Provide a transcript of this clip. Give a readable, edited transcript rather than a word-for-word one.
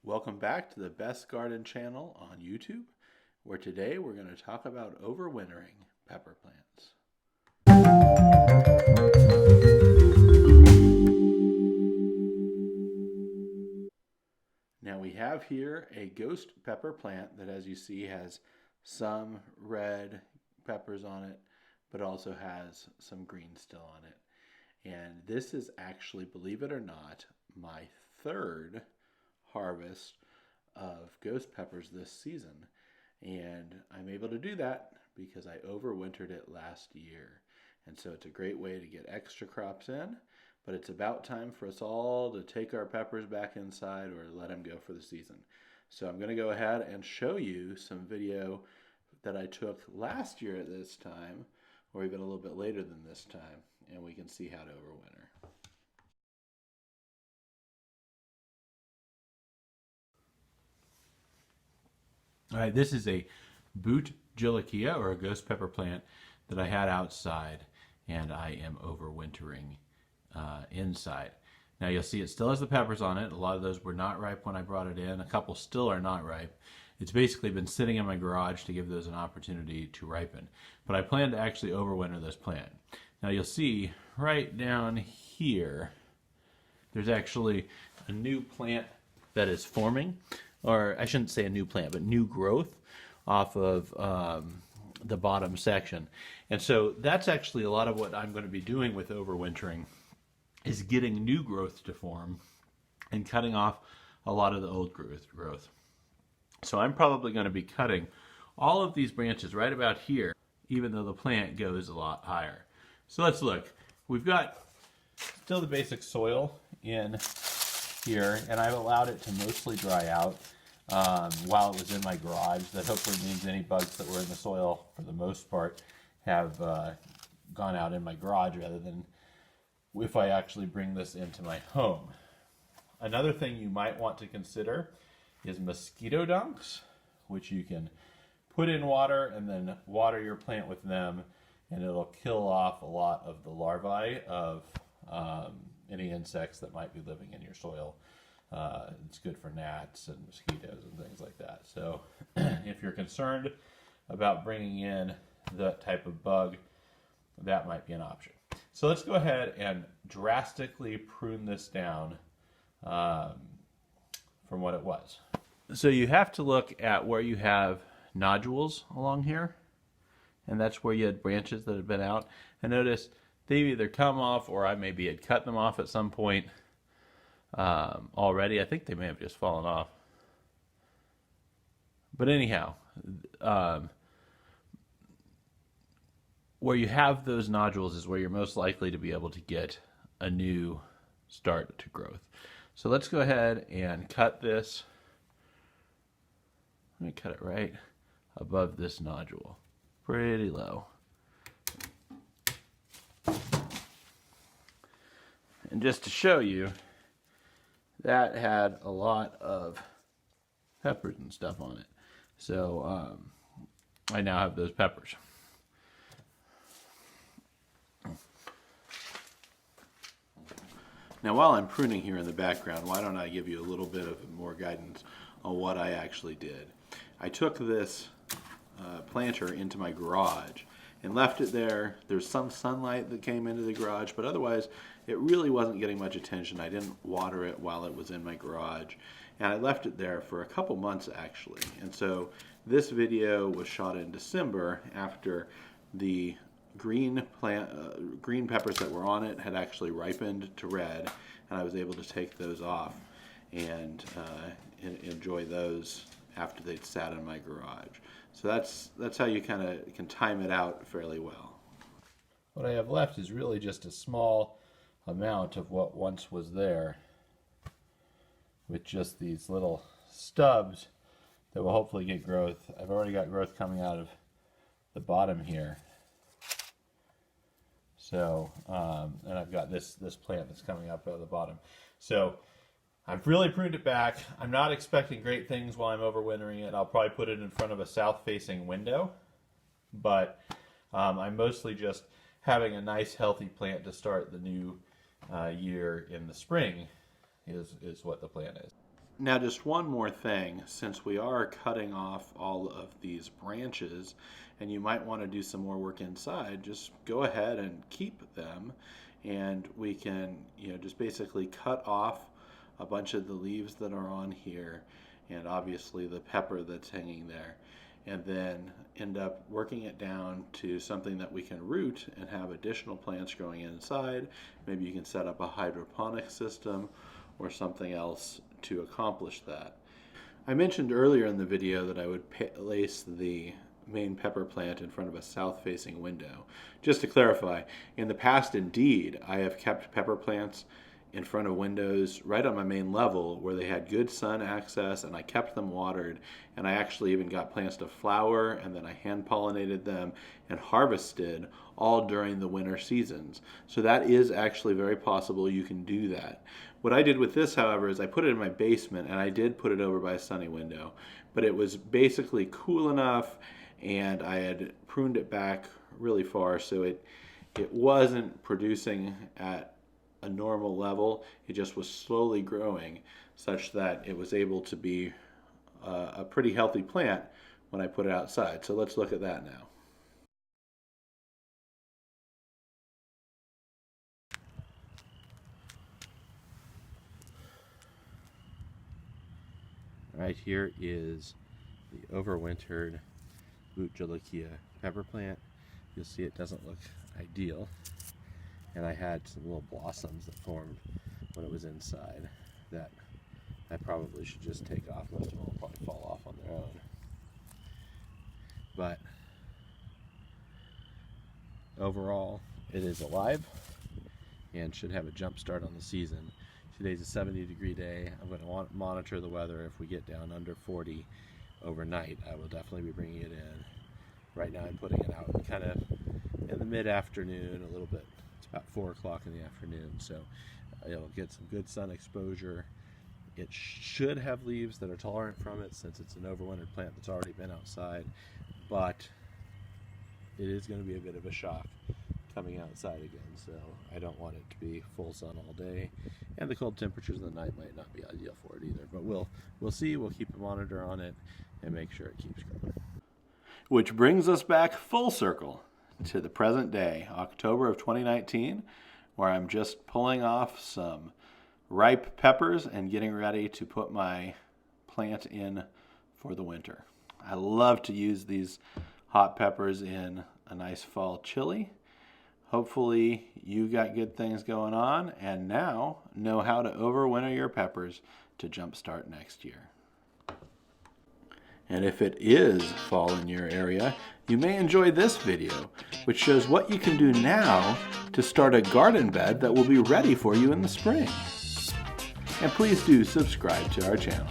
Welcome back to the Best Garden channel on YouTube, where today we're going to talk about overwintering pepper plants. Now we have here a ghost pepper plant that, as you see, has some red peppers on it, but also has some green still on it. And this is actually, believe it or not, my third harvest of ghost peppers this season, and I'm able to do that because I overwintered it last year. And so it's a great way to get extra crops in, but it's about time for us all to take our peppers back inside or let them go for the season. So I'm going to go ahead and show you some video that I took last year at this time, or even a little bit later than this time, and we can see how to overwinter. All right, this is a boot gillikia, or a ghost pepper plant that I had outside, and I am overwintering inside. Now you'll see it still has the peppers on it. A lot of those were not ripe when I brought it in. A couple still are not ripe. It's basically been sitting in my garage to give those an opportunity to ripen. But I plan to actually overwinter this plant. Now you'll see right down here, there's actually a new plant that is forming. Or I shouldn't say a new plant, but new growth off of the bottom section. And so that's actually a lot of what I'm going to be doing with overwintering, is getting new growth to form and cutting off a lot of the old growth. So I'm probably going to be cutting all of these branches right about here, even though the plant goes a lot higher. So let's look. We've got still the basic soil in here, and I've allowed it to mostly dry out while it was in my garage. That hopefully means any bugs that were in the soil, for the most part, have gone out in my garage rather than if I actually bring this into my home. Another thing you might want to consider is mosquito dunks, which you can put in water and then water your plant with them, and it'll kill off a lot of the larvae of any insects that might be living in your soil. It's good for gnats and mosquitoes and things like that. So if you're concerned about bringing in that type of bug, that might be an option. So let's go ahead and drastically prune this down from what it was. So you have to look at where you have nodules along here, and that's where you had branches that had been out. And notice they've either come off, or I maybe had cut them off at some point already. I think they may have just fallen off. But anyhow, where you have those nodules is where you're most likely to be able to get a new start to growth. So let's go ahead and cut this. Let me cut it right above this nodule, pretty low. And just to show you, that had a lot of peppers and stuff on it. So I now have those peppers. Now while I'm pruning here in the background, why don't I give you a little bit of more guidance on what I actually did. I took this planter into my garage and left it there. There's some sunlight that came into the garage, but otherwise it really wasn't getting much attention. I didn't water it while it was in my garage, and I left it there for a couple months actually. And so this video was shot in December, after the green peppers that were on it had actually ripened to red, and I was able to take those off and enjoy those after they'd sat in my garage. So that's how you kind of can time it out fairly well. What I have left is really just a small amount of what once was there, with just these little stubs that will hopefully get growth. I've already got growth coming out of the bottom here. So, and I've got this plant that's coming up out of the bottom. So I've really pruned it back. I'm not expecting great things while I'm overwintering it. I'll probably put it in front of a south-facing window, but I'm mostly just having a nice healthy plant to start the new year in the spring is what the plan is. Now just one more thing, since we are cutting off all of these branches and you might want to do some more work inside, just go ahead and keep them, and we can, just basically cut off a bunch of the leaves that are on here and obviously the pepper that's hanging there, and then end up working it down to something that we can root and have additional plants growing inside. Maybe you can set up a hydroponic system or something else to accomplish that. I mentioned earlier in the video that I would place the main pepper plant in front of a south-facing window. Just to clarify, in the past indeed I have kept pepper plants in front of windows right on my main level where they had good sun access, and I kept them watered, and I actually even got plants to flower, and then I hand pollinated them and harvested all during the winter seasons. So that is actually very possible. You can do that. What I did with this, however, is I put it in my basement, and I did put it over by a sunny window, but it was basically cool enough, and I had pruned it back really far, so it wasn't producing at a normal level. It just was slowly growing such that it was able to be a pretty healthy plant when I put it outside. So let's look at that now. Right here is the overwintered Bootjolikia pepper plant. You'll see it doesn't look ideal, and I had some little blossoms that formed when it was inside that I probably should just take off. Most of them will probably fall off on their own. But overall, it is alive and should have a jump start on the season. Today's a 70-degree day. I'm going to monitor the weather. If we get down under 40 overnight, I will definitely be bringing it in. Right now I'm putting it out kind of in the mid-afternoon a little bit. It's about 4 o'clock in the afternoon, so it'll get some good sun exposure. It should have leaves that are tolerant from it since it's an overwintered plant that's already been outside, but it is going to be a bit of a shock coming outside again, so I don't want it to be full sun all day, and the cold temperatures in the night might not be ideal for it either, but we'll see. We'll keep a monitor on it and make sure it keeps growing. Which brings us back full circle to the present day, October of 2019, where I'm just pulling off some ripe peppers and getting ready to put my plant in for the winter. I love to use these hot peppers in a nice fall chili. Hopefully you got good things going on and now know how to overwinter your peppers to jumpstart next year. And if it is fall in your area, you may enjoy this video, which shows what you can do now to start a garden bed that will be ready for you in the spring. And please do subscribe to our channel.